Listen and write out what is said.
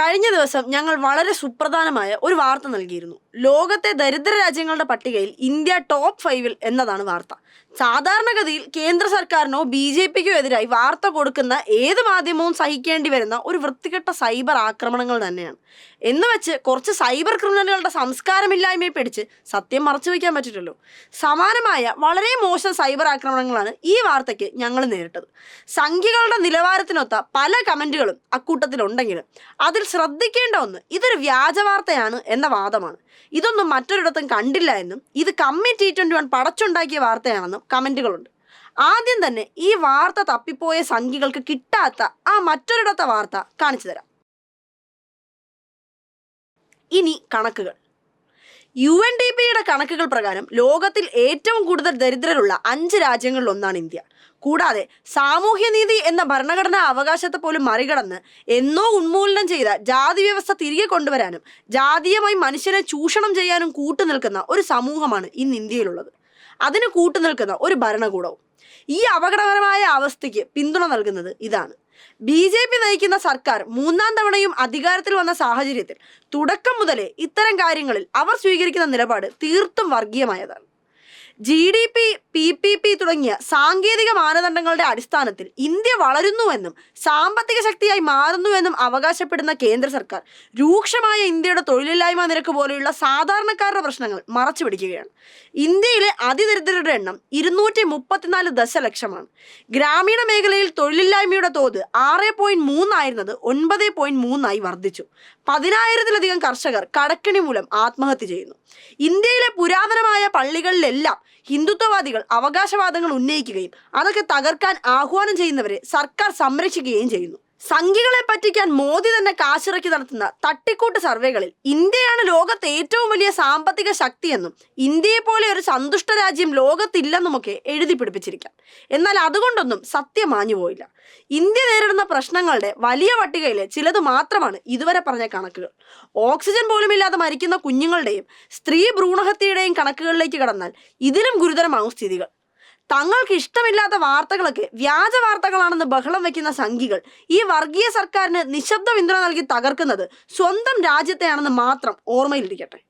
കഴിഞ്ഞ ദിവസം ഞങ്ങൾ വളരെ സുപ്രധാനമായ ഒരു വാർത്ത നൽകിയിരുന്നു. ലോകത്തെ ദരിദ്ര രാജ്യങ്ങളുടെ പട്ടികയിൽ ഇന്ത്യ ടോപ്പ് 5-ൽ എന്നതാണ് വാർത്ത. സാധാരണഗതിയിൽ കേന്ദ്ര സർക്കാരിനോ BJPക്കോ എതിരായി വാർത്ത കൊടുക്കുന്ന ഏത് മാധ്യമവും സഹിക്കേണ്ടി വരുന്ന ഒരു വൃത്തികെട്ട സൈബർ ആക്രമണങ്ങൾ തന്നെയാണ്. എന്ന് വെച്ച് കുറച്ച് സൈബർ ക്രിമിനലുകളുടെ സംസ്കാരമില്ലായ്മയെ പിടിച്ച് സത്യം മറച്ചു വയ്ക്കാൻ പറ്റില്ലല്ലോ. സമാനമായ വളരെ മോശം സൈബർ ആക്രമണങ്ങളാണ് ഈ വാർത്തയ്ക്ക് ഞങ്ങൾ നേരിട്ടത്. സംഖ്യകളുടെ നിലവാരത്തിനൊത്ത പല കമന്റുകളും അക്കൂട്ടത്തിലുണ്ടെങ്കിലും അതിൽ ശ്രദ്ധിക്കേണ്ട ഒന്ന് ഇതൊരു വ്യാജ വാർത്തയാണ് എന്ന വാദമാണ്. ഇതൊന്നും മറ്റൊരിടത്തും കണ്ടില്ല എന്നും ഇത് കമ്മി T21 പടച്ചുണ്ടാക്കിയ വാർത്തയാണെന്നും കമന്റുകളുണ്ട്. ആദ്യം തന്നെ ഈ വാർത്ത തപ്പിപ്പോയ സംഖ്യകൾക്ക് കിട്ടാത്ത ആ മറ്റൊരിടത്തെ വാർത്ത കാണിച്ചു തരാം. ഇനി കണക്കുകൾ. UNDPയുടെ കണക്കുകൾ പ്രകാരം ലോകത്തിൽ ഏറ്റവും കൂടുതൽ ദരിദ്രരുള്ള 5 രാജ്യങ്ങളിൽ ഒന്നാണ് ഇന്ത്യ. കൂടാതെ സാമൂഹ്യനീതി എന്ന ഭരണഘടനാ അവകാശത്തെ പോലും മറികടന്ന് എന്നോ ഉന്മൂലനം ചെയ്ത ജാതി വ്യവസ്ഥ തിരികെ കൊണ്ടുവരാനും ജാതീയമായി മനുഷ്യനെ ചൂഷണം ചെയ്യാനും കൂട്ടുനിൽക്കുന്ന ഒരു സമൂഹമാണ് ഇന്ന് ഇന്ത്യയിലുള്ളത്. അതിന് കൂട്ടുനിൽക്കുന്ന ഒരു ഭരണകൂടവും. ഈ അപകടകരമായ അവസ്ഥയ്ക്ക് പിന്തുണ നൽകുന്നത് ഇതാണ്. BJP നയിക്കുന്ന സർക്കാർ 3ാം തവണയും അധികാരത്തിൽ വന്ന സാഹചര്യത്തിൽ തുടക്കം മുതലേ ഇത്തരം കാര്യങ്ങളിൽ അവർ സ്വീകരിക്കുന്ന നിലപാട് തീർത്തും വർഗീയമായതാണ്. GDP, PPP തുടങ്ങിയ സാങ്കേതിക മാനദണ്ഡങ്ങളുടെ അടിസ്ഥാനത്തിൽ ഇന്ത്യ വളരുന്നുവെന്നും സാമ്പത്തിക ശക്തിയായി മാറുന്നുവെന്നും അവകാശപ്പെടുന്ന കേന്ദ്ര സർക്കാർ രൂക്ഷമായ ഇന്ത്യയുടെ തൊഴിലില്ലായ്മ നിരക്ക് പോലെയുള്ള സാധാരണക്കാരുടെ പ്രശ്നങ്ങൾ മറച്ചു പിടിക്കുകയാണ്. ഇന്ത്യയിലെ അതിദരിദ്രരുടെ എണ്ണം 234 ദശലക്ഷമാണ്. ഗ്രാമീണ മേഖലയിൽ തൊഴിലില്ലായ്മയുടെ തോത് 6.3 ആയിരുന്നത് 9.3 വർദ്ധിച്ചു. 10,000-ലധികം കർഷകർ കടക്കെണി മൂലം ആത്മഹത്യ ചെയ്യുന്നു. ഇന്ത്യയിലെ പുരാതനമായ പള്ളികളിലെല്ലാം ഹിന്ദുത്വവാദികൾ അവകാശവാദങ്ങൾ ഉന്നയിക്കുകയും അതൊക്കെ തകർക്കാൻ ആഹ്വാനം ചെയ്യുന്നവരെ സർക്കാർ സംരക്ഷിക്കുകയും ചെയ്യുന്നു. സംഖ്യകളെ പറ്റിക്കാൻ മോദി തന്നെ കാശിറക്കി നടത്തുന്ന തട്ടിക്കൂട്ട് സർവേകളിൽ ഇന്ത്യയാണ് ലോകത്തെ ഏറ്റവും വലിയ സാമ്പത്തിക ശക്തിയെന്നും ഇന്ത്യയെ പോലെ ഒരു സന്തുഷ്ട രാജ്യം ലോകത്തില്ലെന്നുമൊക്കെ എഴുതി പിടിപ്പിച്ചിരിക്കാം. എന്നാൽ അതുകൊണ്ടൊന്നും സത്യം മാഞ്ഞു പോയില്ല. ഇന്ത്യ നേരിടുന്ന പ്രശ്നങ്ങളുടെ വലിയ പട്ടികയിലെ ചിലത് മാത്രമാണ് ഇതുവരെ പറഞ്ഞ കണക്കുകൾ. ഓക്സിജൻ പോലുമില്ലാതെ മരിക്കുന്ന കുഞ്ഞുങ്ങളുടെയും സ്ത്രീ ഭ്രൂണഹത്യയുടെയും കണക്കുകളിലേക്ക് കടന്നാൽ ഇതിലും ഗുരുതരമാകും സ്ഥിതികൾ. തങ്ങൾക്ക് ഇഷ്ടമില്ലാത്ത വാർത്തകളൊക്കെ വ്യാജ വാർത്തകളാണെന്ന് ബഹളം വയ്ക്കുന്ന സംഘികൾ ഈ വർഗീയ സർക്കാരിന് നിശബ്ദ പിന്തുണ നൽകി തകർക്കുന്നത് സ്വന്തം രാജ്യത്തെയാണെന്ന് മാത്രം ഓർമ്മയിലിരിക്കട്ടെ.